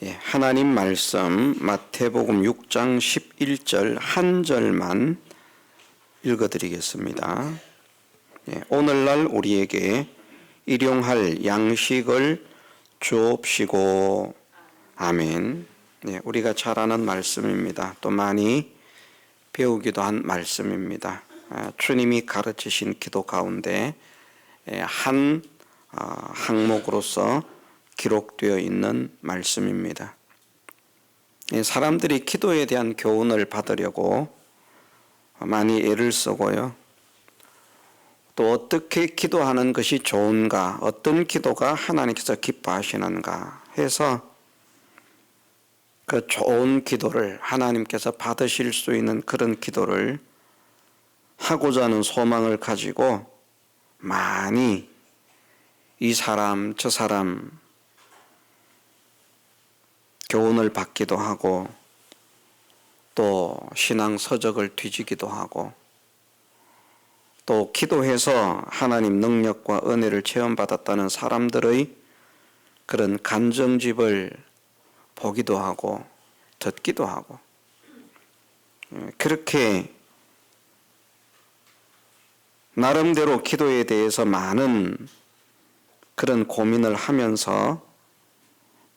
하나님 말씀 마태복음 6장 11절 한 절만 읽어드리겠습니다. 오늘날 우리에게 일용할 양식을 주옵시고. 아멘. 우리가 잘 아는 말씀입니다. 또 많이 배우기도 한 말씀입니다. 주님이 가르치신 기도 가운데 한 항목으로서 기록되어 있는 말씀입니다. 사람들이 기도에 대한 교훈을 받으려고 많이 애를 쓰고요. 또 어떻게 기도하는 것이 좋은가, 어떤 기도가 하나님께서 기뻐하시는가 해서 그 좋은 기도를 하나님께서 받으실 수 있는 그런 기도를 하고자 하는 소망을 가지고 많이 이 사람 저 사람 교훈을 받기도 하고 또 신앙 서적을 뒤지기도 하고 또 기도해서 하나님 능력과 은혜를 체험받았다는 사람들의 그런 간증집을 보기도 하고 듣기도 하고 그렇게 나름대로 기도에 대해서 많은 그런 고민을 하면서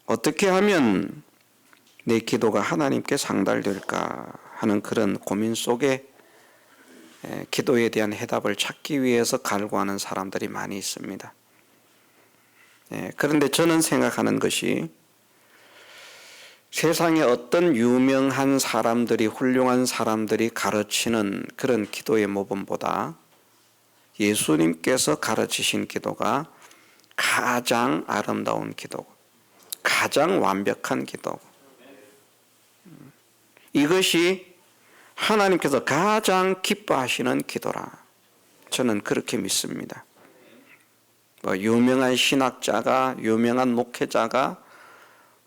어떻게 하면 내 기도가 하나님께 상달될까 하는 그런 고민 속에 기도에 대한 해답을 찾기 위해서 갈구하는 사람들이 많이 있습니다. 그런데 저는 생각하는 것이 세상에 어떤 유명한 사람들이, 훌륭한 사람들이 가르치는 그런 기도의 모범보다 예수님께서 가르치신 기도가 가장 아름다운 기도고 가장 완벽한 기도고 이것이 하나님께서 가장 기뻐하시는 기도라 저는 그렇게 믿습니다. 유명한 신학자가, 유명한 목회자가,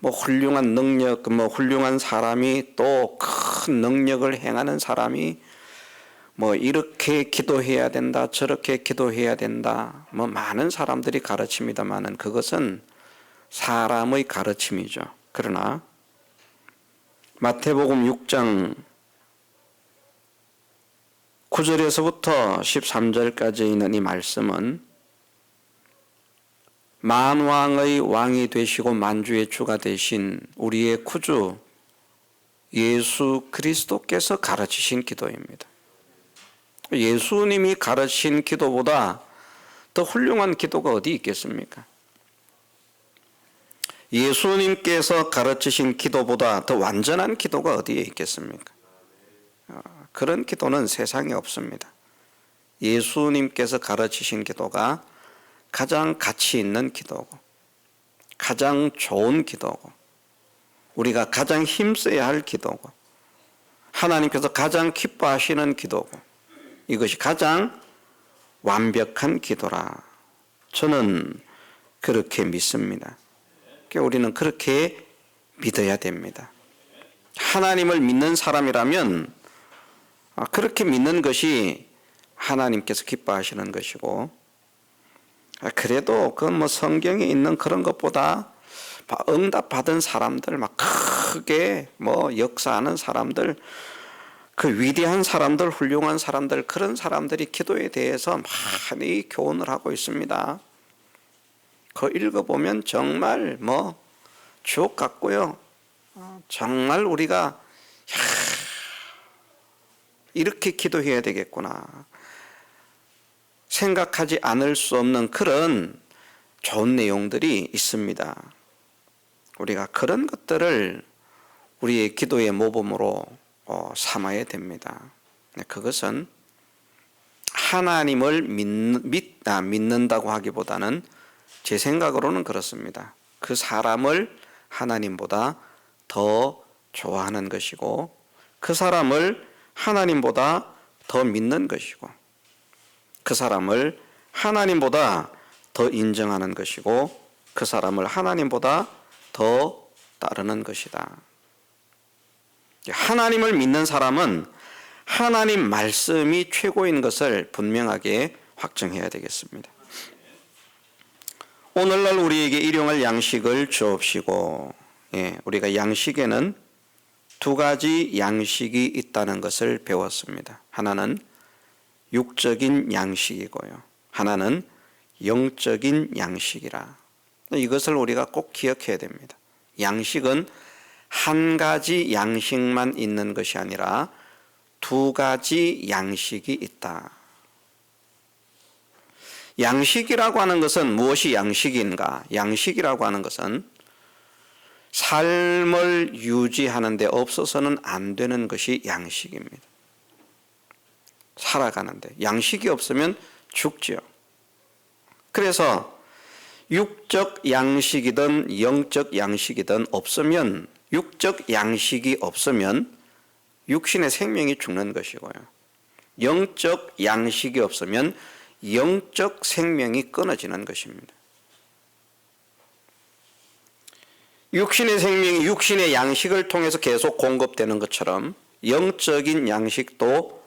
훌륭한 능력, 훌륭한 사람이 또 큰 능력을 행하는 사람이 이렇게 기도해야 된다, 저렇게 기도해야 된다, 많은 사람들이 가르칩니다만은 그것은 사람의 가르침이죠. 그러나 마태복음 6장 9절에서부터 13절까지 있는 이 말씀은 만왕의 왕이 되시고 만주의 주가 되신 우리의 구주 예수 그리스도께서 가르치신 기도입니다. 예수님이 가르친 기도보다 더 훌륭한 기도가 어디 있겠습니까? 예수님께서 가르치신 기도보다 더 완전한 기도가 어디에 있겠습니까? 그런 기도는 세상에 없습니다. 예수님께서 가르치신 기도가 가장 가치 있는 기도고 가장 좋은 기도고 우리가 가장 힘써야 할 기도고 하나님께서 가장 기뻐하시는 기도고 이것이 가장 완벽한 기도라 저는 그렇게 믿습니다. 우리는 그렇게 믿어야 됩니다. 하나님을 믿는 사람이라면 그렇게 믿는 것이 하나님께서 기뻐하시는 것이고 그래도 그 성경에 있는 그런 것보다 응답받은 사람들 크게 역사하는 사람들 그 위대한 사람들 훌륭한 사람들 그런 사람들이 기도에 대해서 많이 교훈을 하고 있습니다. 그 읽어보면 정말 주옥 같고요. 정말 우리가 이렇게 기도해야 되겠구나 생각하지 않을 수 없는 그런 좋은 내용들이 있습니다. 우리가 그런 것들을 우리의 기도의 모범으로 삼아야 됩니다. 그것은 하나님을 믿는다고 하기보다는 제 생각으로는 그렇습니다. 그 사람을 하나님보다 더 좋아하는 것이고 그 사람을 하나님보다 더 믿는 것이고 그 사람을 하나님보다 더 인정하는 것이고 그 사람을 하나님보다 더 따르는 것이다. 하나님을 믿는 사람은 하나님 말씀이 최고인 것을 분명하게 확정해야 되겠습니다. 오늘날 우리에게 일용할 양식을 주옵시고 우리가 양식에는 두 가지 양식이 있다는 것을 배웠습니다. 하나는 육적인 양식이고요. 하나는 영적인 양식이라. 이것을 우리가 꼭 기억해야 됩니다. 양식은 한 가지 양식만 있는 것이 아니라 두 가지 양식이 있다. 양식이라고 하는 것은 무엇이 양식인가? 양식이라고 하는 것은 삶을 유지하는 데 없어서는 안 되는 것이 양식입니다. 살아가는데 양식이 없으면 죽죠. 그래서 육적 양식이든 영적 양식이든 없으면, 육적 양식이 없으면 육신의 생명이 죽는 것이고요. 영적 양식이 없으면 영적 생명이 끊어지는 것입니다. 육신의 생명이 육신의 양식을 통해서 계속 공급되는 것처럼 영적인 양식도,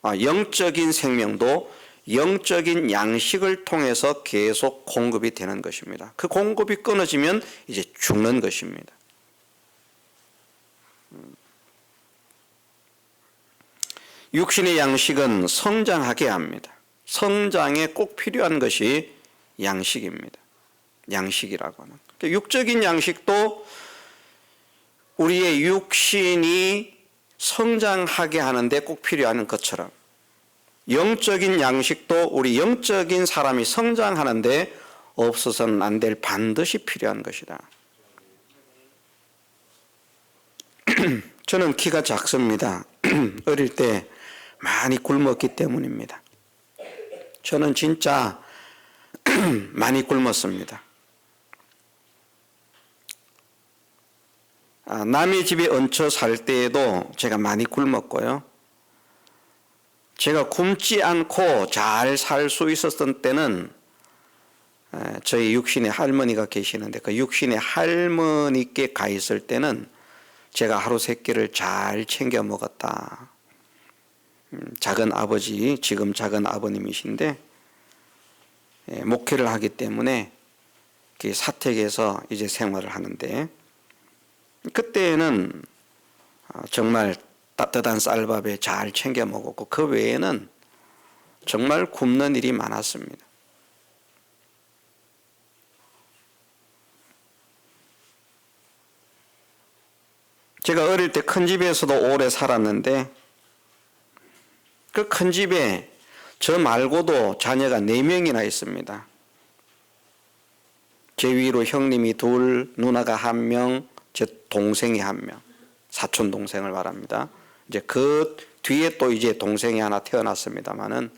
영적인 생명도 영적인 양식을 통해서 계속 공급이 되는 것입니다. 그 공급이 끊어지면 이제 죽는 것입니다. 육신의 양식은 성장하게 합니다. 성장에 꼭 필요한 것이 양식입니다. 양식이라고 하는. 육적인 양식도 우리의 육신이 성장하게 하는데 꼭 필요한 것처럼 영적인 양식도 우리 영적인 사람이 성장하는데 없어서는 안 될 반드시 필요한 것이다. 저는 키가 작습니다. 어릴 때 많이 굶었기 때문입니다. 저는 진짜 많이 굶었습니다. 남의 집에 얹혀 살 때에도 제가 많이 굶었고요. 제가 굶지 않고 잘 살 수 있었던 때는 저희 육신의 할머니가 계시는데 그 육신의 할머니께 가 있을 때는 제가 하루 세 끼를 잘 챙겨 먹었다. 작은 아버지, 지금 작은 아버님이신데 목회를 하기 때문에 사택에서 이제 생활을 하는데 그때는 정말 따뜻한 쌀밥에 잘 챙겨 먹었고 그 외에는 정말 굶는 일이 많았습니다. 제가 어릴 때 큰 집에서도 오래 살았는데 그 큰 집에 저 말고도 자녀가 4명이나 있습니다. 제 위로 형님이 2, 누나가 1명, 제 동생이 1명, 사촌 동생을 말합니다. 이제 그 뒤에 또 이제 동생이 하나 태어났습니다만은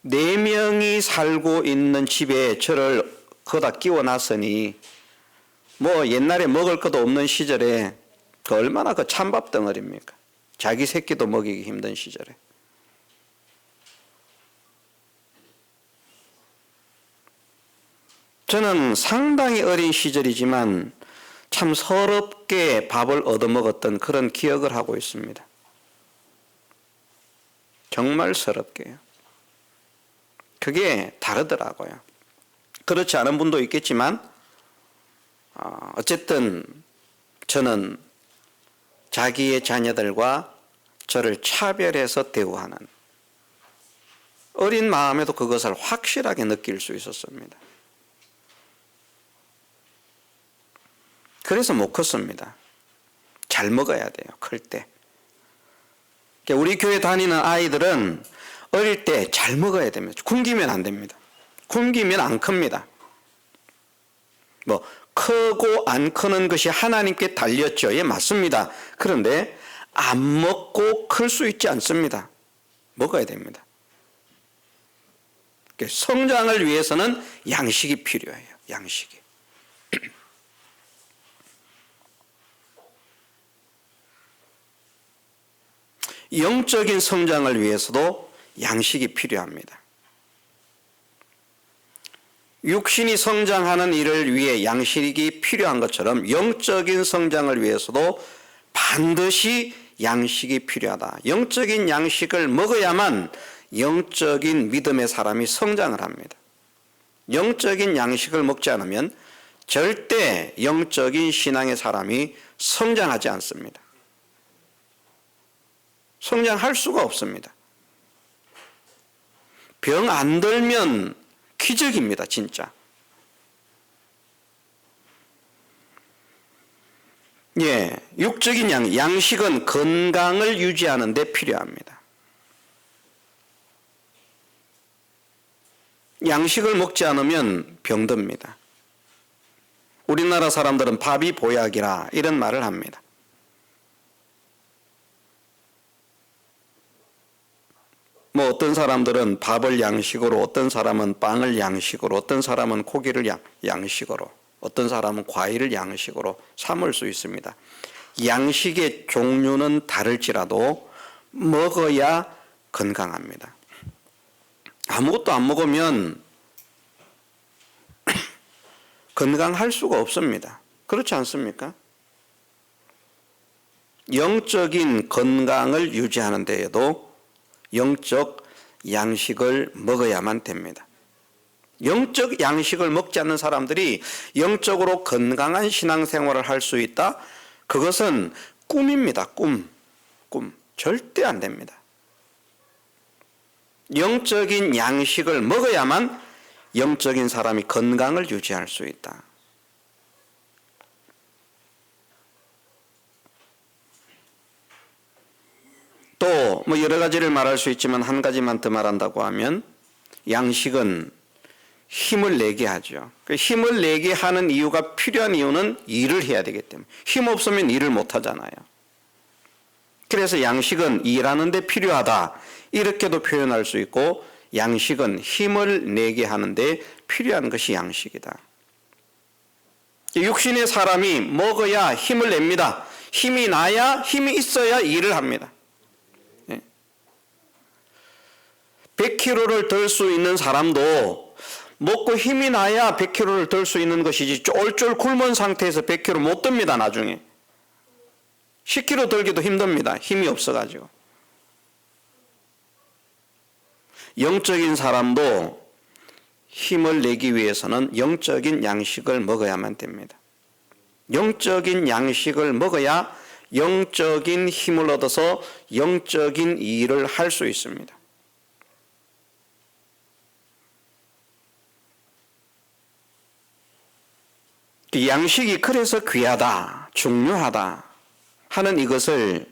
4명이 살고 있는 집에 저를 거기다 끼워놨으니 뭐 옛날에 먹을 것도 없는 시절에 그 얼마나 그 찬밥 덩어리입니까? 자기 새끼도 먹이기 힘든 시절에. 저는 상당히 어린 시절이지만 참 서럽게 밥을 얻어먹었던 그런 기억을 하고 있습니다. 정말 서럽게요. 그게 다르더라고요. 그렇지 않은 분도 있겠지만 어쨌든 저는 자기의 자녀들과 저를 차별해서 대우하는 어린 마음에도 그것을 확실하게 느낄 수 있었습니다. 그래서 못 컸습니다. 잘 먹어야 돼요. 클 때. 우리 교회 다니는 아이들은 어릴 때 잘 먹어야 됩니다. 굶기면 안 됩니다. 굶기면 안 큽니다. 뭐 크고 안 크는 것이 하나님께 달렸죠. 예, 맞습니다. 그런데 안 먹고 클 수 있지 않습니다. 먹어야 됩니다. 성장을 위해서는 양식이 필요해요. 양식이. 영적인 성장을 위해서도 양식이 필요합니다. 육신이 성장하는 일을 위해 양식이 필요한 것처럼 영적인 성장을 위해서도 반드시 양식이 필요하다. 영적인 양식을 먹어야만 영적인 믿음의 사람이 성장을 합니다. 영적인 양식을 먹지 않으면 절대 영적인 신앙의 사람이 성장하지 않습니다. 성장할 수가 없습니다. 병 안 들면 기적입니다, 진짜. 예, 육적인 양식은 건강을 유지하는 데 필요합니다. 양식을 먹지 않으면 병듭니다. 우리나라 사람들은 밥이 보약이라 이런 말을 합니다. 뭐 어떤 사람들은 밥을 양식으로, 어떤 사람은 빵을 양식으로, 어떤 사람은 고기를 양식으로, 어떤 사람은 과일을 양식으로 삼을 수 있습니다. 양식의 종류는 다를지라도 먹어야 건강합니다. 아무것도 안 먹으면 건강할 수가 없습니다. 그렇지 않습니까? 영적인 건강을 유지하는 데에도 영적 양식을 먹어야만 됩니다. 영적 양식을 먹지 않는 사람들이 영적으로 건강한 신앙생활을 할 수 있다? 그것은 꿈입니다. 꿈. 절대 안 됩니다. 영적인 양식을 먹어야만 영적인 사람이 건강을 유지할 수 있다. 또 뭐 여러 가지를 말할 수 있지만 한 가지만 더 말한다고 하면 양식은 힘을 내게 하죠. 힘을 내게 하는 이유가 필요한 이유는 일을 해야 되기 때문에 힘 없으면 일을 못 하잖아요. 그래서 양식은 일하는 데 필요하다 이렇게도 표현할 수 있고 양식은 힘을 내게 하는데 필요한 것이 양식이다. 육신의 사람이 먹어야 힘을 냅니다. 힘이 나야 힘이 있어야 일을 합니다. 100kg를 들 수 있는 사람도 먹고 힘이 나야 100kg를 들 수 있는 것이지 쫄쫄 굶은 상태에서 100kg 못 듭니다. 나중에 10kg 들기도 힘듭니다. 힘이 없어가지고. 영적인 사람도 힘을 내기 위해서는 영적인 양식을 먹어야만 됩니다. 영적인 양식을 먹어야 영적인 힘을 얻어서 영적인 일을 할 수 있습니다. 양식이 그래서 귀하다, 중요하다 하는 이것을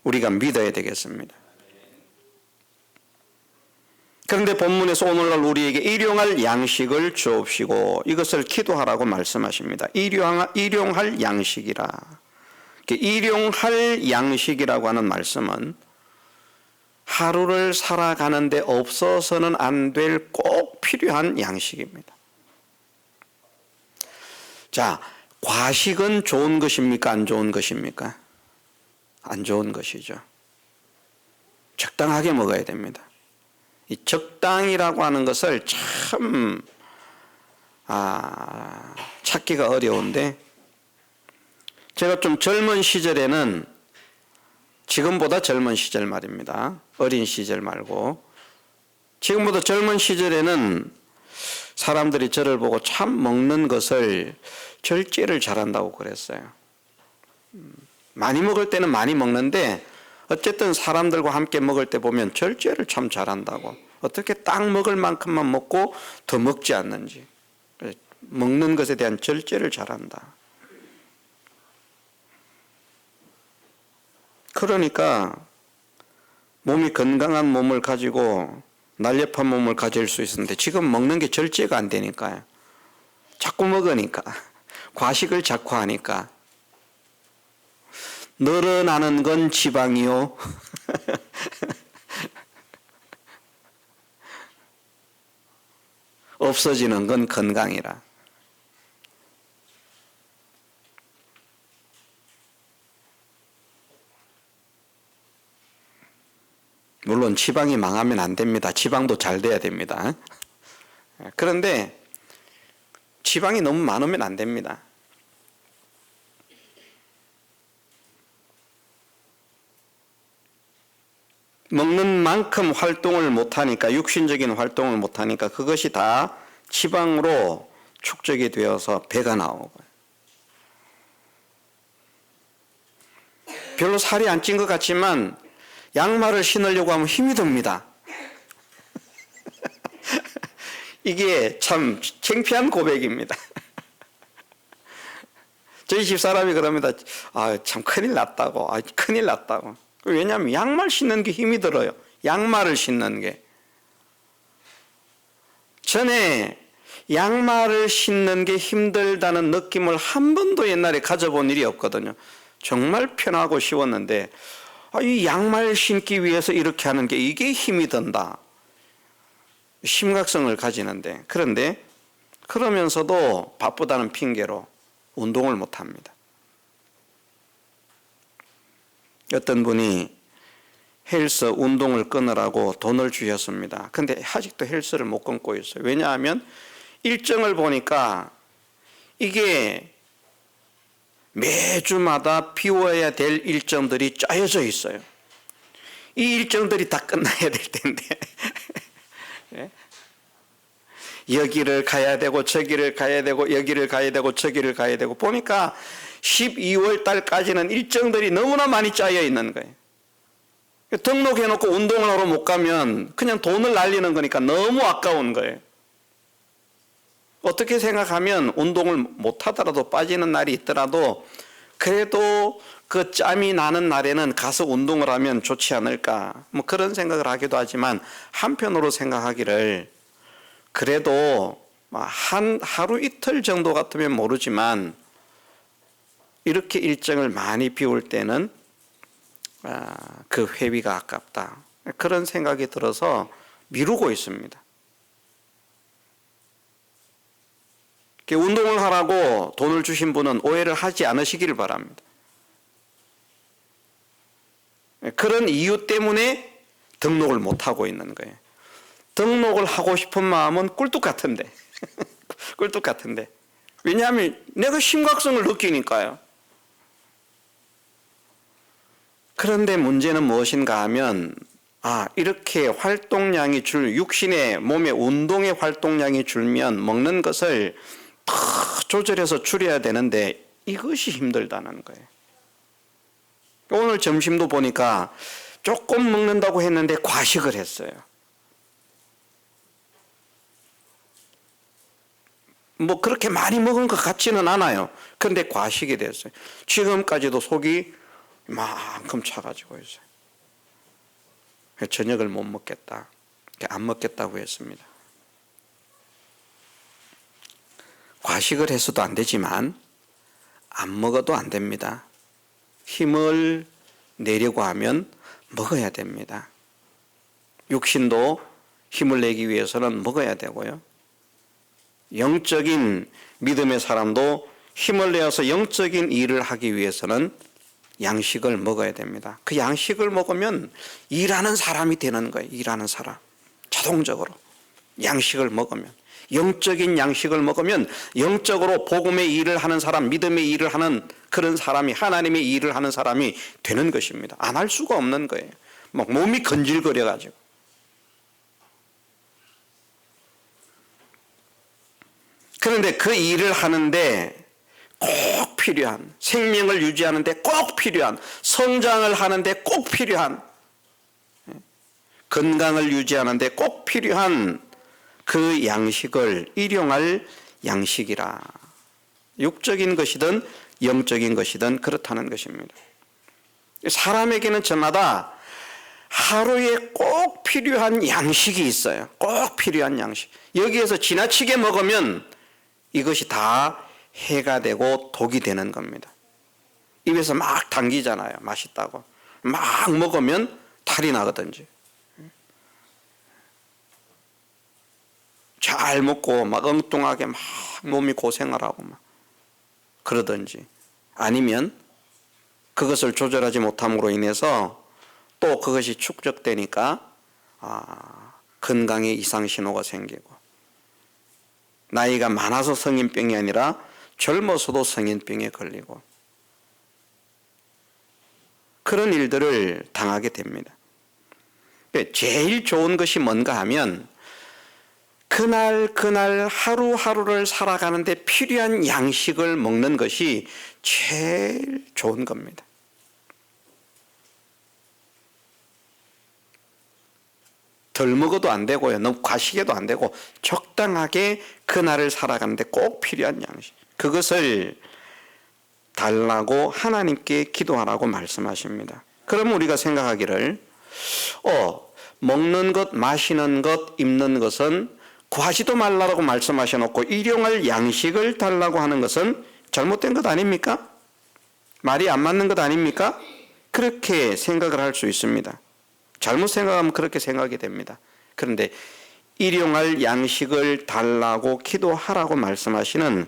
우리가 믿어야 되겠습니다. 그런데 본문에서 오늘날 우리에게 일용할 양식을 주옵시고 이것을 기도하라고 말씀하십니다. 일용할 양식이라. 일용할 양식이라고 하는 말씀은 하루를 살아가는데 없어서는 안 될 꼭 필요한 양식입니다. 자, 과식은 좋은 것입니까? 안 좋은 것입니까? 안 좋은 것이죠. 적당하게 먹어야 됩니다. 이 적당이라고 하는 것을 참 찾기가 어려운데 제가 좀 젊은 시절에는 지금보다 젊은 시절 말입니다. 어린 시절 말고 지금보다 젊은 시절에는 사람들이 저를 보고 참 먹는 것을 절제를 잘한다고 그랬어요. 많이 먹을 때는 많이 먹는데 어쨌든 사람들과 함께 먹을 때 보면 절제를 참 잘한다고. 어떻게 딱 먹을 만큼만 먹고 더 먹지 않는지. 먹는 것에 대한 절제를 잘한다. 그러니까 몸이 건강한 몸을 가지고 날렵한 몸을 가질 수 있었는데 지금 먹는 게 절제가 안 되니까요. 자꾸 먹으니까. 과식을 자꾸 하니까. 늘어나는 건 지방이요. 없어지는 건 건강이라. 물론 지방이 망하면 안 됩니다. 지방도 잘 돼야 됩니다. 그런데 지방이 너무 많으면 안 됩니다. 먹는 만큼 활동을 못하니까 육신적인 활동을 못하니까 그것이 다 지방으로 축적이 되어서 배가 나오고 별로 살이 안 찐 것 같지만 양말을 신으려고 하면 힘이 듭니다. 이게 참 창피한 고백입니다. 저희 집사람이 그럽니다. 참 큰일 났다고. 큰일 났다고. 왜냐하면 양말 신는 게 힘이 들어요. 양말을 신는 게. 전에 양말을 신는 게 힘들다는 느낌을 한 번도 옛날에 가져본 일이 없거든요. 정말 편하고 쉬웠는데 이 양말 신기 위해서 이렇게 하는 게 이게 힘이 든다. 심각성을 가지는데 그런데 그러면서도 바쁘다는 핑계로 운동을 못합니다. 어떤 분이 헬스 운동을 끊으라고 돈을 주셨습니다. 근데 아직도 헬스를 못 끊고 있어요. 왜냐하면 일정을 보니까 이게 매주마다 비워야 될 일정들이 짜여져 있어요. 이 일정들이 다 끝나야 될 텐데 여기를 가야 되고 저기를 가야 되고 여기를 가야 되고 저기를 가야 되고 보니까 12월 달까지는 일정들이 너무나 많이 짜여 있는 거예요. 등록해놓고 운동을 하러 못 가면 그냥 돈을 날리는 거니까 너무 아까운 거예요. 어떻게 생각하면 운동을 못하더라도 빠지는 날이 있더라도 그래도 그 짬이 나는 날에는 가서 운동을 하면 좋지 않을까 뭐 그런 생각을 하기도 하지만 한편으로 생각하기를 그래도 하루 이틀 정도 같으면 모르지만 이렇게 일정을 많이 비울 때는 그 회비가 아깝다 그런 생각이 들어서 미루고 있습니다. 운동을 하라고 돈을 주신 분은 오해를 하지 않으시기를 바랍니다. 그런 이유 때문에 등록을 못하고 있는 거예요. 등록을 하고 싶은 마음은 꿀뚝 같은데 꿀뚝 같은데 왜냐하면 내가 심각성을 느끼니까요. 그런데 문제는 무엇인가 하면 이렇게 활동량이 육신의 몸의 운동의 활동량이 줄면 먹는 것을 더 조절해서 줄여야 되는데 이것이 힘들다는 거예요. 오늘 점심도 보니까 조금 먹는다고 했는데 과식을 했어요. 뭐 그렇게 많이 먹은 것 같지는 않아요. 그런데 과식이 됐어요. 지금까지도 속이 이만큼 차가지고 있어요. 저녁을 못 먹겠다. 안 먹겠다고 했습니다. 과식을 해서도 안 되지만 안 먹어도 안 됩니다. 힘을 내려고 하면 먹어야 됩니다. 육신도 힘을 내기 위해서는 먹어야 되고요. 영적인 믿음의 사람도 힘을 내어서 영적인 일을 하기 위해서는 양식을 먹어야 됩니다. 그 양식을 먹으면 일하는 사람이 되는 거예요. 일하는 사람. 자동적으로. 양식을 먹으면. 영적인 양식을 먹으면 영적으로 복음의 일을 하는 사람, 믿음의 일을 하는 그런 사람이 하나님의 일을 하는 사람이 되는 것입니다. 안 할 수가 없는 거예요. 막 몸이 건질거려가지고. 그런데 그 일을 하는데 꼭 필요한 생명을 유지하는데 꼭 필요한 성장을 하는데 꼭 필요한 건강을 유지하는데 꼭 필요한 그 양식을 일용할 양식이라 육적인 것이든 영적인 것이든 그렇다는 것입니다. 사람에게는 저마다 하루에 꼭 필요한 양식이 있어요. 꼭 필요한 양식. 여기에서 지나치게 먹으면 이것이 다 해가 되고 독이 되는 겁니다. 입에서 막 당기잖아요. 맛있다고. 막 먹으면 탈이 나거든요. 잘 먹고 막 엉뚱하게 막 몸이 고생을 하고 막 그러든지 아니면 그것을 조절하지 못함으로 인해서 또 그것이 축적되니까 건강에 이상 신호가 생기고 나이가 많아서 성인병이 아니라 젊어서도 성인병에 걸리고 그런 일들을 당하게 됩니다. 제일 좋은 것이 뭔가 하면 그날 하루하루를 살아가는데 필요한 양식을 먹는 것이 제일 좋은 겁니다. 덜 먹어도 안 되고요. 너무 과식해도 안 되고 적당하게 그날을 살아가는데 꼭 필요한 양식. 그것을 달라고 하나님께 기도하라고 말씀하십니다. 그러면 우리가 생각하기를 먹는 것, 마시는 것, 입는 것은 구하지도 말라고 말씀하셔놓고 일용할 양식을 달라고 하는 것은 잘못된 것 아닙니까? 말이 안 맞는 것 아닙니까? 그렇게 생각을 할 수 있습니다. 잘못 생각하면 그렇게 생각이 됩니다. 그런데 일용할 양식을 달라고 기도하라고 말씀하시는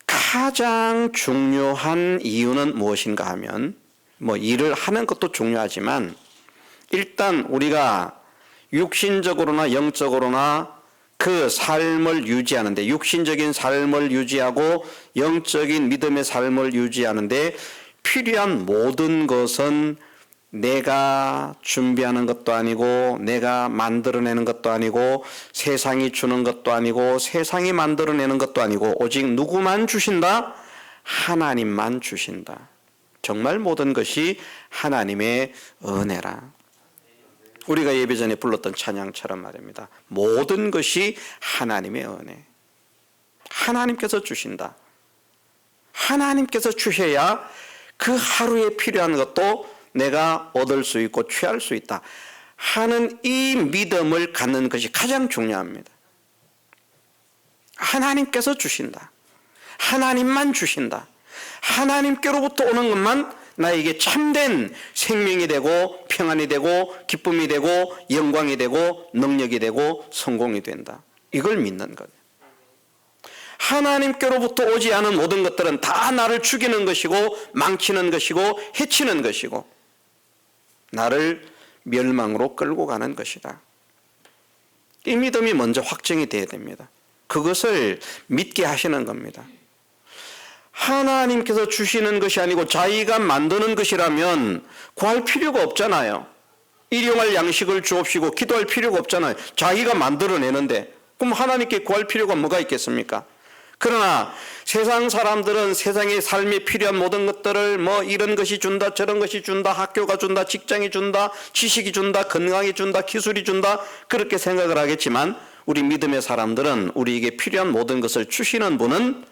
가장 중요한 이유는 무엇인가 하면 일을 하는 것도 중요하지만 일단 우리가 육신적으로나 영적으로나 그 삶을 유지하는데 육신적인 삶을 유지하고 영적인 믿음의 삶을 유지하는데 필요한 모든 것은 내가 준비하는 것도 아니고 내가 만들어내는 것도 아니고 세상이 주는 것도 아니고 세상이 만들어내는 것도 아니고 오직 누구만 주신다? 하나님만 주신다. 정말 모든 것이 하나님의 은혜라. 우리가 예배 전에 불렀던 찬양처럼 말입니다. 모든 것이 하나님의 은혜. 하나님께서 주신다. 하나님께서 주셔야 그 하루에 필요한 것도 내가 얻을 수 있고 취할 수 있다 하는 이 믿음을 갖는 것이 가장 중요합니다. 하나님께서 주신다. 하나님만 주신다. 하나님께로부터 오는 것만 나에게 참된 생명이 되고 평안이 되고 기쁨이 되고 영광이 되고 능력이 되고 성공이 된다. 이걸 믿는 거예요. 하나님께로부터 오지 않은 모든 것들은 다 나를 죽이는 것이고 망치는 것이고 해치는 것이고 나를 멸망으로 끌고 가는 것이다. 이 믿음이 먼저 확정이 되어야 됩니다. 그것을 믿게 하시는 겁니다. 하나님께서 주시는 것이 아니고 자기가 만드는 것이라면 구할 필요가 없잖아요. 일용할 양식을 주옵시고 기도할 필요가 없잖아요. 자기가 만들어내는데 그럼 하나님께 구할 필요가 뭐가 있겠습니까? 그러나 세상 사람들은 세상의 삶에 필요한 모든 것들을 이런 것이 준다 저런 것이 준다 학교가 준다 직장이 준다 지식이 준다 건강이 준다 기술이 준다 그렇게 생각을 하겠지만 우리 믿음의 사람들은 우리에게 필요한 모든 것을 주시는 분은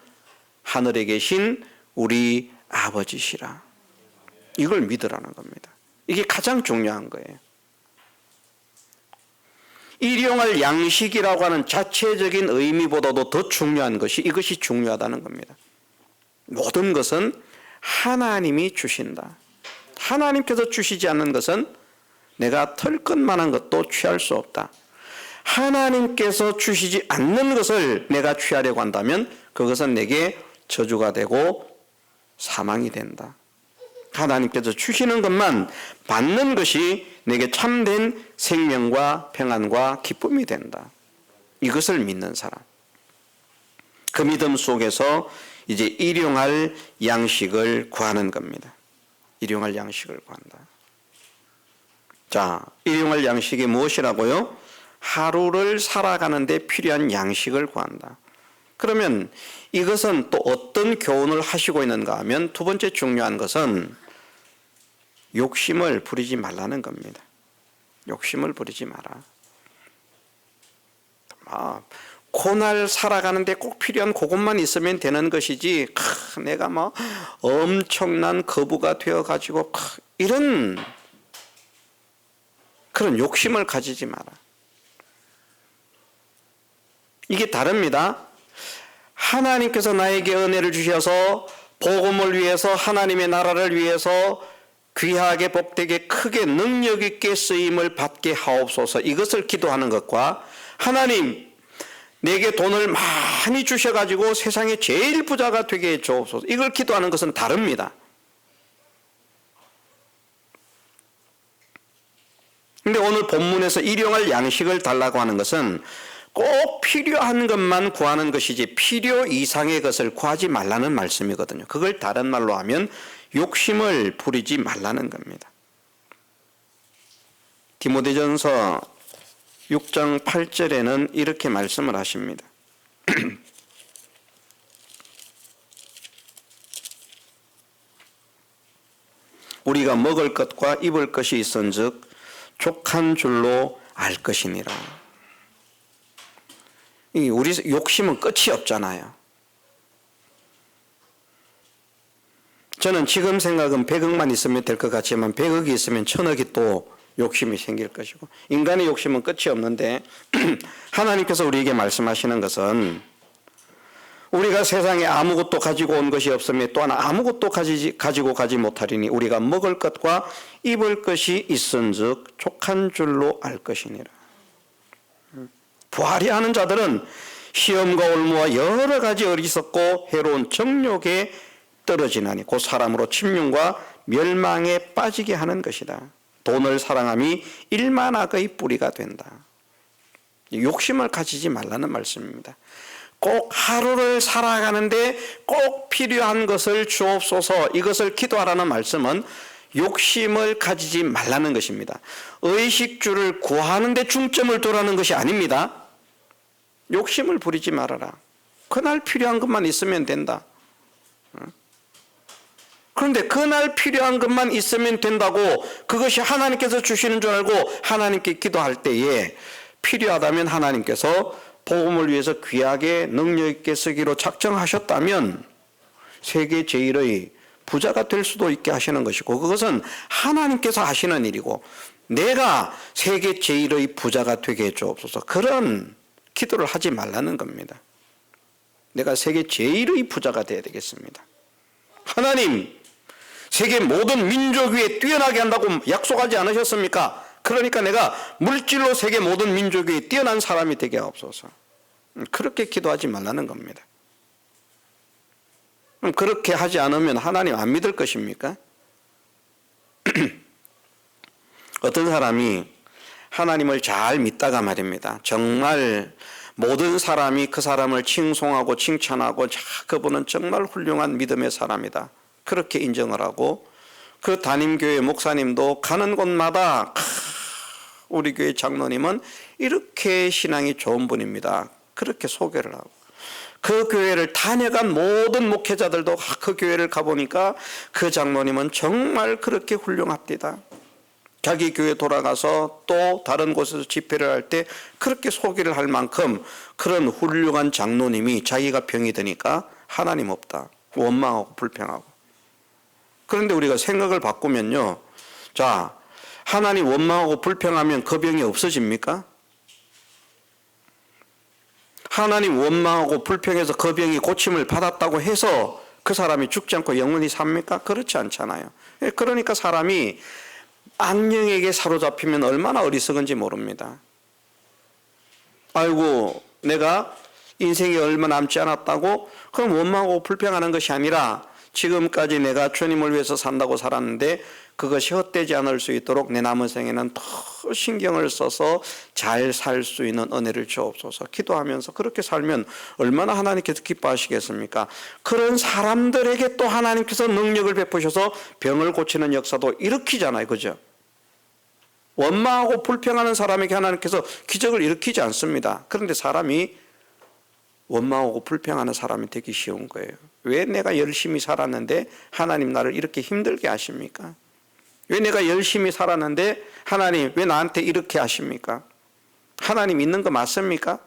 하늘에 계신 우리 아버지시라. 이걸 믿으라는 겁니다. 이게 가장 중요한 거예요. 일용할 양식이라고 하는 자체적인 의미보다도 더 중요한 것이 이것이 중요하다는 겁니다. 모든 것은 하나님이 주신다. 하나님께서 주시지 않는 것은 내가 털 것만한 것도 취할 수 없다. 하나님께서 주시지 않는 것을 내가 취하려고 한다면 그것은 내게 저주가 되고 사망이 된다. 하나님께서 주시는 것만 받는 것이 내게 참된 생명과 평안과 기쁨이 된다. 이것을 믿는 사람. 그 믿음 속에서 이제 일용할 양식을 구하는 겁니다. 일용할 양식을 구한다. 자, 일용할 양식이 무엇이라고요? 하루를 살아가는데 필요한 양식을 구한다. 그러면 이것은 또 어떤 교훈을 하시고 있는가 하면 두 번째 중요한 것은 욕심을 부리지 말라는 겁니다. 욕심을 부리지 마라. 고날 살아가는데 꼭 필요한 그것만 있으면 되는 것이지 내가 엄청난 거부가 되어가지고 이런 그런 욕심을 가지지 마라. 이게 다릅니다. 하나님께서 나에게 은혜를 주셔서 복음을 위해서 하나님의 나라를 위해서 귀하게 복되게 크게 능력 있게 쓰임을 받게 하옵소서 이것을 기도하는 것과 하나님 내게 돈을 많이 주셔가지고 세상에 제일 부자가 되게 해 주옵소서 이걸 기도하는 것은 다릅니다. 근데 오늘 본문에서 일용할 양식을 달라고 하는 것은 꼭 필요한 것만 구하는 것이지 필요 이상의 것을 구하지 말라는 말씀이거든요. 그걸 다른 말로 하면 욕심을 부리지 말라는 겁니다. 디모데전서 6장 8절에는 이렇게 말씀을 하십니다. 우리가 먹을 것과 입을 것이 있은즉 족한 줄로 알 것이니라. 우리 욕심은 끝이 없잖아요. 저는 지금 생각은 100억만 있으면 될 것 같지만 100억이 있으면 1000억이 또 욕심이 생길 것이고, 인간의 욕심은 끝이 없는데 하나님께서 우리에게 말씀하시는 것은 우리가 세상에 아무것도 가지고 온 것이 없으며 또한 아무것도 가지고 가지 못하리니 우리가 먹을 것과 입을 것이 있은즉 족한 줄로 알 것이니라. 부활이하는 자들은 시험과 올무와 여러 가지 어리석고 해로운 정욕에 떨어지나니 곧 사람으로 침륜과 멸망에 빠지게 하는 것이다. 돈을 사랑함이 일만악의 뿌리가 된다. 욕심을 가지지 말라는 말씀입니다. 꼭 하루를 살아가는데 꼭 필요한 것을 주옵소서, 이것을 기도하라는 말씀은 욕심을 가지지 말라는 것입니다. 의식주를 구하는 데 중점을 두라는 것이 아닙니다. 욕심을 부리지 말아라. 그날 필요한 것만 있으면 된다. 그런데 그날 필요한 것만 있으면 된다고 그것이 하나님께서 주시는 줄 알고 하나님께 기도할 때에 필요하다면 하나님께서 복음을 위해서 귀하게 능력 있게 쓰기로 작정하셨다면 세계 제일의 부자가 될 수도 있게 하시는 것이고, 그것은 하나님께서 하시는 일이고 내가 세계 제일의 부자가 되게 해주옵소서, 그런 기도를 하지 말라는 겁니다. 내가 세계 제일의 부자가 되어야 되겠습니다. 하나님, 세계 모든 민족 위에 뛰어나게 한다고 약속하지 않으셨습니까? 그러니까 내가 물질로 세계 모든 민족 위에 뛰어난 사람이 되게 하옵소서. 그렇게 기도하지 말라는 겁니다. 그렇게 하지 않으면 하나님 안 믿을 것입니까? 어떤 사람이 하나님을 잘 믿다가 정말 모든 사람이 그 사람을 칭송하고 칭찬하고 그분은 정말 훌륭한 믿음의 사람이다, 그렇게 인정을 하고, 그 담임교회 목사님도 가는 곳마다 우리 교회 장로님은 이렇게 신앙이 좋은 분입니다, 그렇게 소개를 하고, 그 교회를 다녀간 모든 목회자들도 그 교회를 가보니까 그 장로님은 정말 그렇게 훌륭합니다, 자기 교회 돌아가서 또 다른 곳에서 집회를 할 때 그렇게 소개를 할 만큼 그런 훌륭한 장로님이 자기가 병이 드니까 하나님 없다, 원망하고 불평하고. 그런데 우리가 생각을 바꾸면요, 자, 하나님 원망하고 불평하면 그 병이 없어집니까? 하나님 원망하고 불평해서 그 병이 고침을 받았다고 해서 그 사람이 죽지 않고 영원히 삽니까? 그렇지 않잖아요. 그러니까 사람이 악령에게 사로잡히면 얼마나 어리석은지 모릅니다. 아이고, 내가 인생이 얼마 남지 않았다고? 그럼 원망하고 불평하는 것이 아니라 지금까지 내가 주님을 위해서 산다고 살았는데 그것이 헛되지 않을 수 있도록 내 남은 생에는 더 신경을 써서 잘 살 수 있는 은혜를 주옵소서, 기도하면서 그렇게 살면 얼마나 하나님께서 기뻐하시겠습니까? 그런 사람들에게 또 하나님께서 능력을 베푸셔서 병을 고치는 역사도 일으키잖아요, 그죠? 원망하고 불평하는 사람에게 하나님께서 기적을 일으키지 않습니다. 그런데 사람이 원망하고 불평하는 사람이 되기 쉬운 거예요. 왜 내가 열심히 살았는데 하나님 나를 이렇게 힘들게 하십니까? 왜 내가 열심히 살았는데 하나님 왜 나한테 이렇게 하십니까? 하나님 있는 거 맞습니까?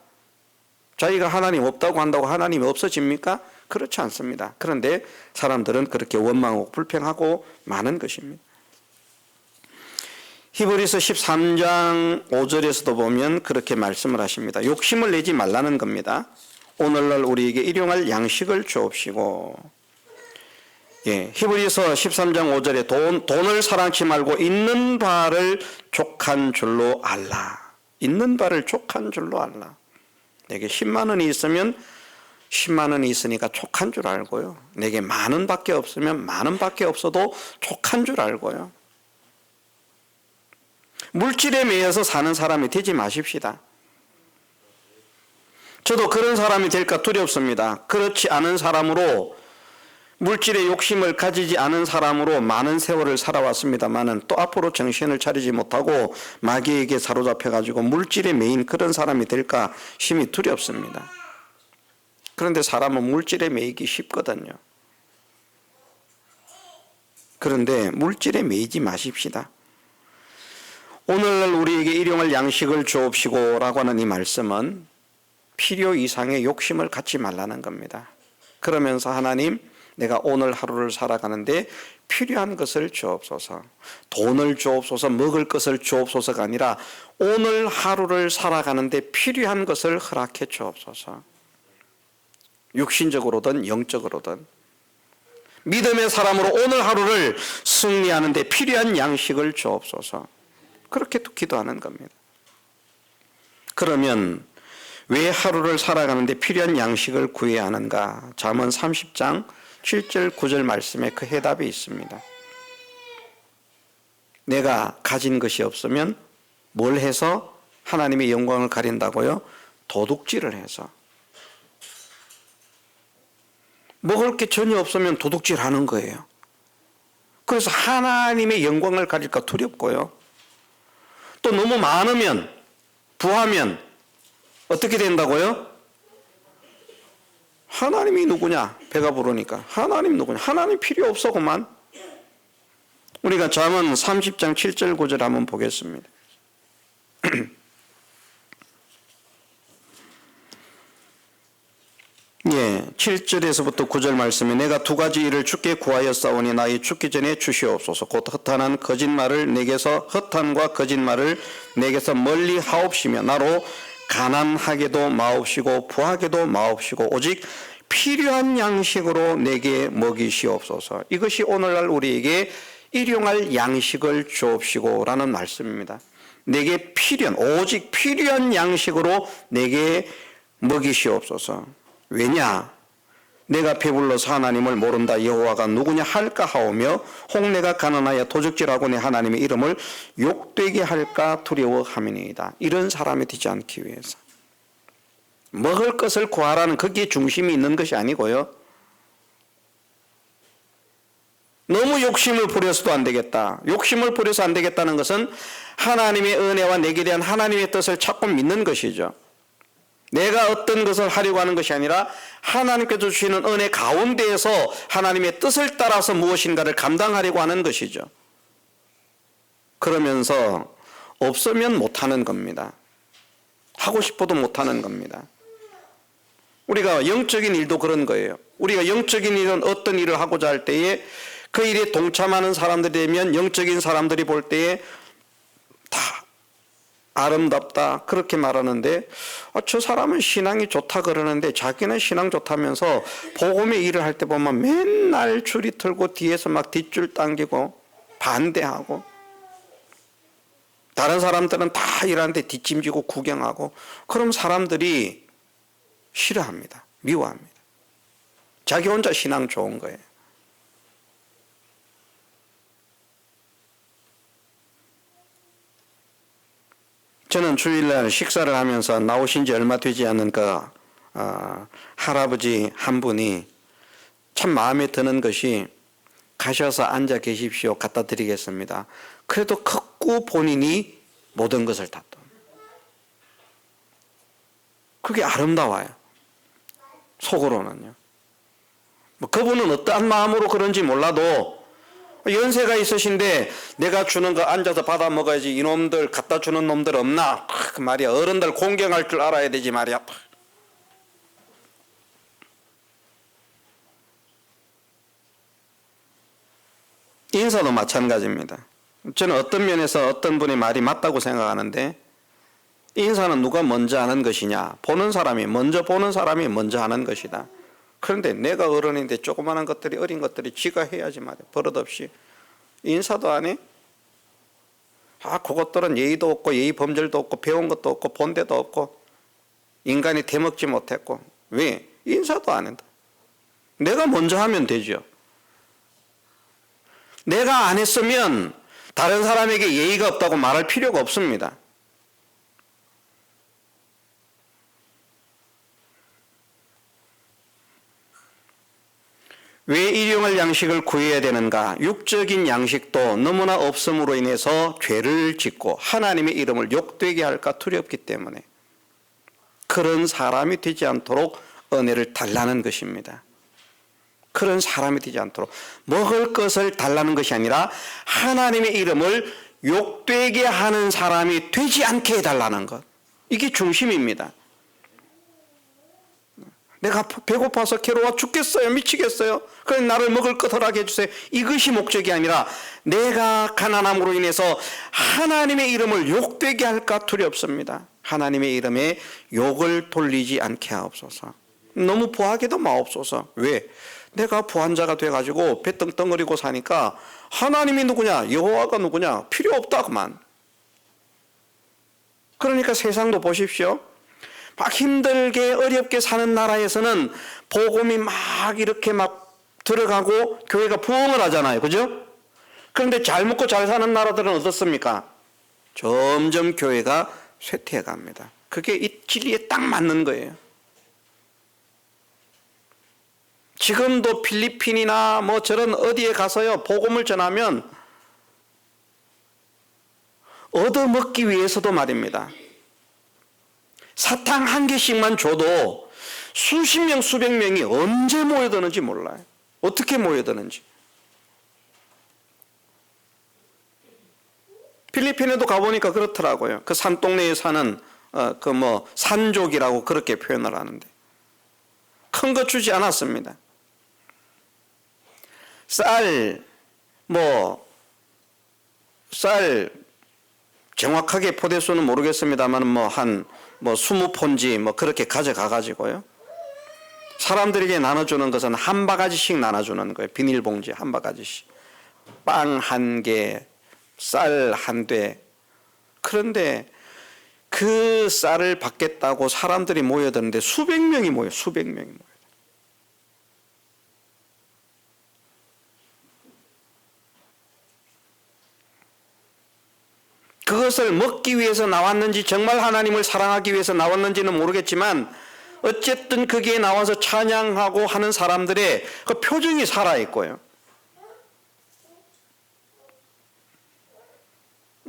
자기가 하나님 없다고 한다고 하나님이 없어집니까? 그렇지 않습니다. 그런데 사람들은 그렇게 원망하고 불평하고 많은 것입니다. 히브리서 13장 5절에서도 보면 그렇게 말씀을 하십니다. 욕심을 내지 말라는 겁니다. 오늘날 우리에게 일용할 양식을 주옵시고. 히브리서 13장 5절에 돈을 사랑치 말고 있는 바를 족한 줄로 알라. 있는 바를 족한 줄로 알라. 내게 10만 원이 있으면 10만 원이 있으니까 족한 줄 알고요. 내게 만 원밖에 없으면 만 원밖에 없어도 족한 줄 알고요. 물질에 매여서 사는 사람이 되지 마십시다. 저도 그런 사람이 될까 두렵습니다. 그렇지 않은 사람으로 물질의 욕심을 가지지 않은 사람으로 많은 세월을 살아왔습니다마는 또 앞으로 정신을 차리지 못하고 마귀에게 사로잡혀가지고 물질에 매인 그런 사람이 될까 심히 두렵습니다. 그런데 사람은 물질에 매이기 쉽거든요. 그런데 물질에 매이지 마십시다. 오늘날 우리에게 일용할 양식을 주옵시고 라고 하는 이 말씀은 필요 이상의 욕심을 갖지 말라는 겁니다. 그러면서 하나님, 내가 오늘 하루를 살아가는데 필요한 것을 주옵소서. 돈을 주옵소서, 먹을 것을 주옵소서가 아니라 오늘 하루를 살아가는데 필요한 것을 허락해 주옵소서. 육신적으로든 영적으로든 믿음의 사람으로 오늘 하루를 승리하는데 필요한 양식을 주옵소서. 그렇게 기도하는 겁니다. 그러면 왜 하루를 살아가는데 필요한 양식을 구해야 하는가? 잠언 30장 7절 9절 말씀에 그 해답이 있습니다. 내가 가진 것이 없으면 뭘 해서 하나님의 영광을 가린다고요? 도둑질을 해서. 먹을 게 전혀 없으면 도둑질하는 거예요. 그래서 하나님의 영광을 가릴까 두렵고요. 또 너무 많으면, 부하면 어떻게 된다고요? 하나님이 누구냐? 배가 부르니까. 하나님 누구냐? 하나님 필요 없어 그만. 우리가 잠언 30장 7절 9절 한번 보겠습니다. 예, 7절에서부터 9절 말씀에 내가 두 가지 일을 주께 구하였사오니 나의 죽기 전에 주시옵소서. 곧 헛한한 거짓말을 내게서 헛한과 거짓말을 내게서 멀리 하옵시며 나로 가난하게도 마옵시고 부하게도 마옵시고 오직 필요한 양식으로 내게 먹이시옵소서. 이것이 오늘날 우리에게 일용할 양식을 주옵시고 라는 말씀입니다. 내게 오직 필요한 양식으로 내게 먹이시옵소서. 왜냐? 내가 배불러서 하나님을 모른다 여호와가 누구냐 할까 하오며 혹 내가 가난하여 도적질하고 내 하나님의 이름을 욕되게 할까 두려워함이니이다. 이런 사람이 되지 않기 위해서 먹을 것을 구하라는 거기에 중심이 있는 것이 아니고요. 너무 욕심을 부려서도 안 되겠다. 욕심을 부려서 안 되겠다는 것은 하나님의 은혜와 내게 대한 하나님의 뜻을 찾고 믿는 것이죠. 내가 어떤 것을 하려고 하는 것이 아니라 하나님께서 주시는 은혜 가운데에서 하나님의 뜻을 따라서 무엇인가를 감당하려고 하는 것이죠. 그러면서 없으면 못하는 겁니다. 하고 싶어도 못하는 겁니다. 우리가 영적인 일도 그런 거예요. 우리가 영적인 일은 어떤 일을 하고자 할 때에 그 일에 동참하는 사람들이 되면 영적인 사람들이 볼 때에 다 아름답다 그렇게 말하는데 저 사람은 신앙이 좋다 그러는데 자기는 신앙 좋다면서 복음의 일을 할 때 보면 맨날 줄이 틀고 뒤에서 막 뒷줄 당기고 반대하고 다른 사람들은 다 일하는데 뒷짐지고 구경하고 그럼 사람들이 싫어합니다. 미워합니다. 자기 혼자 신앙 좋은 거예요. 저는 주일날 식사를 하면서 나오신 지 얼마 되지 않은 할아버지 한 분이 참 마음에 드는 것이 가셔서 앉아 계십시오. 갖다 드리겠습니다. 그래도 극구 본인이 모든 것을 다 또. 그게 아름다워요. 속으로는요. 그분은 어떠한 마음으로 그런지 몰라도 연세가 있으신데 내가 주는 거 앉아서 받아 먹어야지 이놈들 갖다 주는 놈들 없나? 그 말이야. 어른들 공경할 줄 알아야 되지 말이야. 인사도 마찬가지입니다. 저는 어떤 면에서 어떤 분의 말이 맞다고 생각하는데 인사는 누가 먼저 하는 것이냐? 보는 사람이 먼저 하는 것이다. 그런데 내가 어른인데 조그마한 것들이 어린 것들이 지가 해야지 말이야. 버릇없이 인사도 안 해? 그것들은 예의도 없고 예의 범절도 없고 배운 것도 없고 본 데도 없고 인간이 대먹지 못했고 왜? 인사도 안 한다. 내가 먼저 하면 되죠. 내가 안 했으면 다른 사람에게 예의가 없다고 말할 필요가 없습니다. 왜 일용할 양식을 구해야 되는가? 육적인 양식도 너무나 없음으로 인해서 죄를 짓고 하나님의 이름을 욕되게 할까 두렵기 때문에 그런 사람이 되지 않도록 은혜를 달라는 것입니다. 그런 사람이 되지 않도록 먹을 것을 달라는 것이 아니라 하나님의 이름을 욕되게 하는 사람이 되지 않게 해달라는 것. 이게 중심입니다. 내가 배고파서 괴로워 죽겠어요. 미치겠어요. 그래 나를 먹을 것 허락해 주세요. 이것이 목적이 아니라 내가 가난함으로 인해서 하나님의 이름을 욕되게 할까 두렵습니다. 하나님의 이름에 욕을 돌리지 않게 하옵소서. 너무 부하게도 마옵소서. 왜? 내가 부한자가 돼가지고 배 떵떵거리고 사니까 하나님이 누구냐? 여호와가 누구냐? 필요 없다 그만. 그러니까 세상도 보십시오. 막 힘들게 어렵게 사는 나라에서는 복음이 막 이렇게 막 들어가고 교회가 부흥을 하잖아요. 그죠? 그런데 잘 먹고 잘 사는 나라들은 어떻습니까? 점점 교회가 쇠퇴해 갑니다. 그게 이 진리에 딱 맞는 거예요. 지금도 필리핀이나 뭐 저런 어디에 가서요 복음을 전하면 얻어먹기 위해서도 말입니다. 사탕 한 개씩만 줘도 수십 명 수백 명이 언제 모여드는지 몰라요. 어떻게 모여드는지. 필리핀에도 가보니까 그렇더라고요. 그 산동네에 사는 그 뭐 산족이라고 그렇게 표현을 하는데 큰 거 주지 않았습니다. 쌀 정확하게 포대수는 모르겠습니다만 한 20폰지 그렇게 가져가 가지고요. 사람들에게 나눠주는 것은 한 바가지씩 나눠주는 거예요. 비닐봉지 한 바가지씩. 빵 한 개, 쌀 한 대. 그런데 그 쌀을 받겠다고 사람들이 모여드는데 수백 명이 모여요. 수백 명이 모여요. 그것을 먹기 위해서 나왔는지 정말 하나님을 사랑하기 위해서 나왔는지는 모르겠지만 어쨌든 거기에 나와서 찬양하고 하는 사람들의 그 표정이 살아있고요.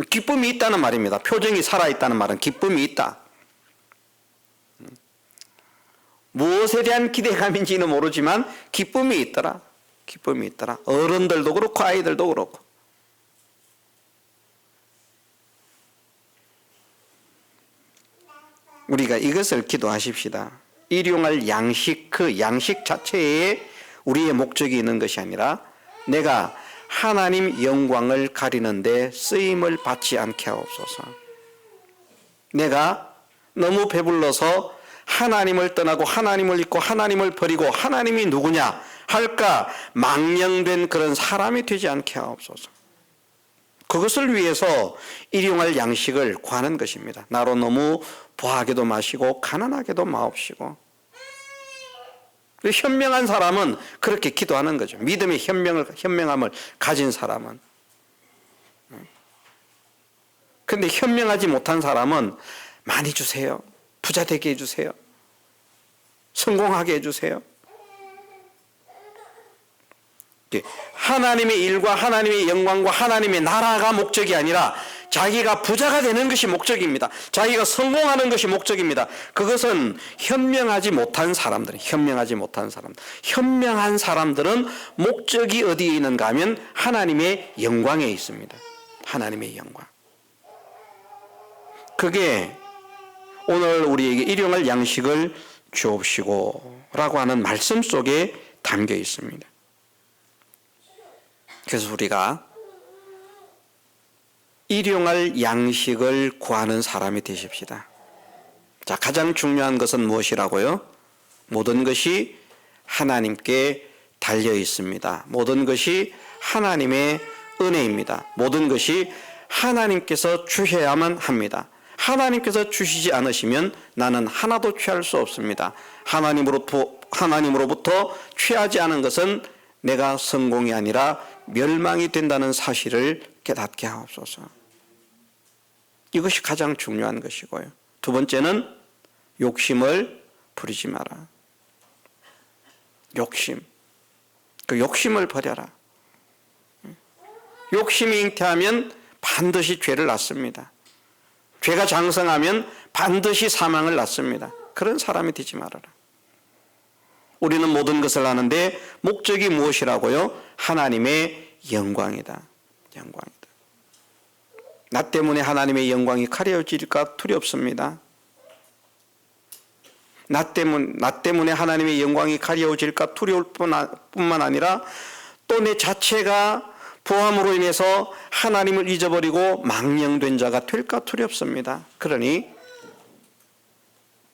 기쁨이 있다는 말입니다. 표정이 살아있다는 말은 기쁨이 있다. 무엇에 대한 기대감인지는 모르지만 기쁨이 있더라. 기쁨이 있더라. 어른들도 그렇고 아이들도 그렇고. 우리가 이것을 기도하십시다. 일용할 양식, 그 양식 자체에 우리의 목적이 있는 것이 아니라 내가 하나님 영광을 가리는데 쓰임을 받지 않게 하옵소서. 내가 너무 배불러서 하나님을 떠나고 하나님을 잊고 하나님을 버리고 하나님이 누구냐 할까 망령된 그런 사람이 되지 않게 하옵소서. 그것을 위해서 일용할 양식을 구하는 것입니다. 나로 너무 부하게도 마시고 가난하게도 마옵시고. 현명한 사람은 그렇게 기도하는 거죠. 믿음의 현명함을 가진 사람은. 그런데 현명하지 못한 사람은 많이 주세요. 부자 되게 해주세요. 성공하게 해주세요. 하나님의 일과 하나님의 영광과 하나님의 나라가 목적이 아니라 자기가 부자가 되는 것이 목적입니다. 자기가 성공하는 것이 목적입니다. 그것은 현명하지 못한 사람들, 현명한 사람들은 목적이 어디에 있는가 하면 하나님의 영광에 있습니다. 하나님의 영광. 그게 오늘 우리에게 일용할 양식을 주옵시고 라고 하는 말씀 속에 담겨 있습니다. 그래서 우리가 일용할 양식을 구하는 사람이 되십시다. 자, 가장 중요한 것은 무엇이라고요? 모든 것이 하나님께 달려 있습니다. 모든 것이 하나님의 은혜입니다. 모든 것이 하나님께서 주셔야만 합니다. 하나님께서 주시지 않으시면 나는 하나도 취할 수 없습니다. 하나님으로부터 취하지 않은 것은 내가 성공이 아니라 멸망이 된다는 사실을 깨닫게 하옵소서. 이것이 가장 중요한 것이고요. 두 번째는 욕심을 부리지 마라. 욕심. 그 욕심을 버려라. 욕심이 잉태하면 반드시 죄를 낳습니다. 죄가 장성하면 반드시 사망을 낳습니다. 그런 사람이 되지 말아라. 우리는 모든 것을 하는데 목적이 무엇이라고요? 하나님의 영광이다. 영광이다. 나 때문에 하나님의 영광이 가려질까 두렵습니다. 나 때문에 하나님의 영광이 가려질까 두려울 뿐만 아니라 또 내 자체가 부함으로 인해서 하나님을 잊어버리고 망령된 자가 될까 두렵습니다. 그러니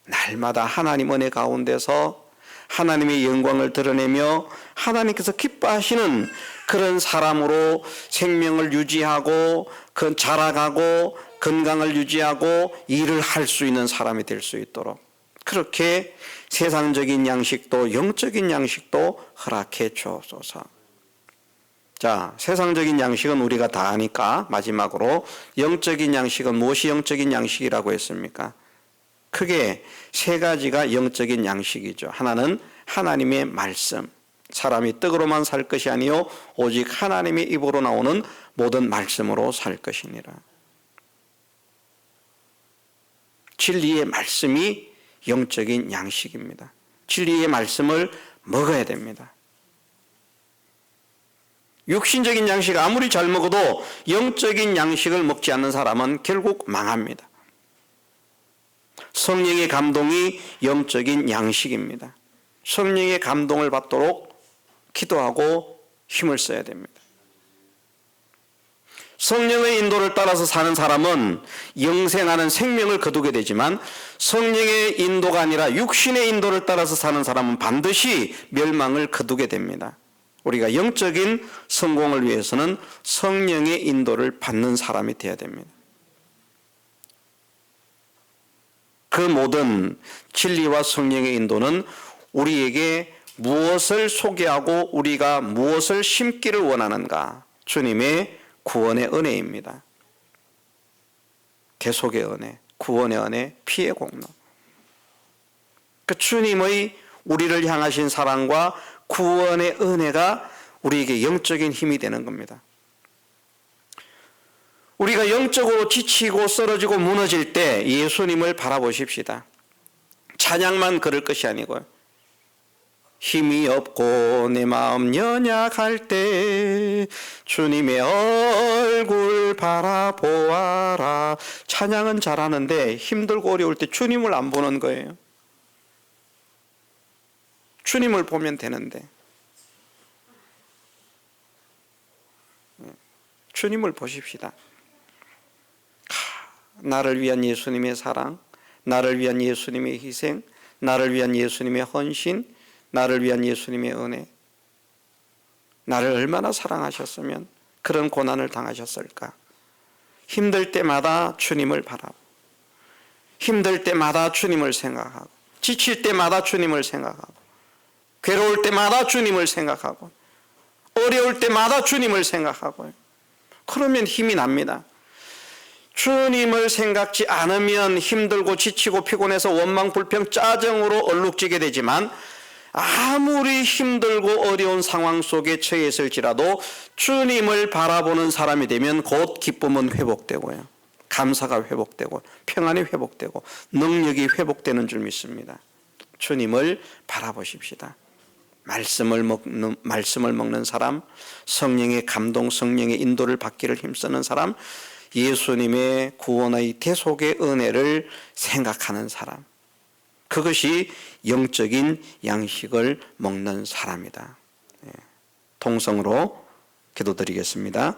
날마다 하나님 은혜 가운데서 하나님의 영광을 드러내며 하나님께서 기뻐하시는 그런 사람으로 생명을 유지하고 자라가고 건강을 유지하고 일을 할 수 있는 사람이 될 수 있도록 그렇게 세상적인 양식도 영적인 양식도 허락해 주옵소서. 자, 세상적인 양식은 우리가 다 아니까 마지막으로 영적인 양식은 무엇이 영적인 양식이라고 했습니까? 크게 세 가지가 영적인 양식이죠. 하나는 하나님의 말씀. 사람이 떡으로만 살 것이 아니요 오직 하나님의 입으로 나오는 모든 말씀으로 살 것이니라. 진리의 말씀이 영적인 양식입니다. 진리의 말씀을 먹어야 됩니다. 육신적인 양식 아무리 잘 먹어도 영적인 양식을 먹지 않는 사람은 결국 망합니다. 성령의 감동이 영적인 양식입니다. 성령의 감동을 받도록 기도하고 힘을 써야 됩니다. 성령의 인도를 따라서 사는 사람은 영생하는 생명을 거두게 되지만 성령의 인도가 아니라 육신의 인도를 따라서 사는 사람은 반드시 멸망을 거두게 됩니다. 우리가 영적인 성공을 위해서는 성령의 인도를 받는 사람이 되어야 됩니다. 그 모든 진리와 성령의 인도는 우리에게 무엇을 소개하고 우리가 무엇을 심기를 원하는가? 주님의 구원의 은혜입니다. 대속의 은혜, 구원의 은혜, 피의 공로. 그 주님의 우리를 향하신 사랑과 구원의 은혜가 우리에게 영적인 힘이 되는 겁니다. 우리가 영적으로 지치고 쓰러지고 무너질 때 예수님을 바라보십시다. 찬양만 그럴 것이 아니고요. 힘이 없고 내 마음 연약할 때 주님의 얼굴 바라보아라. 찬양은 잘하는데 힘들고 어려울 때 주님을 안 보는 거예요. 주님을 보면 되는데 주님을 보십시다. 나를 위한 예수님의 사랑, 나를 위한 예수님의 희생, 나를 위한 예수님의 헌신, 나를 위한 예수님의 은혜. 나를 얼마나 사랑하셨으면 그런 고난을 당하셨을까. 힘들 때마다 주님을 바라보고 힘들 때마다 주님을 생각하고 지칠 때마다 주님을 생각하고 괴로울 때마다 주님을 생각하고 어려울 때마다 주님을 생각하고요. 그러면 힘이 납니다. 주님을 생각지 않으면 힘들고 지치고 피곤해서 원망, 불평, 짜증으로 얼룩지게 되지만 아무리 힘들고 어려운 상황 속에 처해 있을지라도 주님을 바라보는 사람이 되면 곧 기쁨은 회복되고요. 감사가 회복되고 평안이 회복되고 능력이 회복되는 줄 믿습니다. 주님을 바라보십시다. 말씀을 먹는 사람, 성령의 감동, 성령의 인도를 받기를 힘쓰는 사람, 예수님의 구원의 대속의 은혜를 생각하는 사람, 그것이 영적인 양식을 먹는 사람이다. 동성으로 기도드리겠습니다.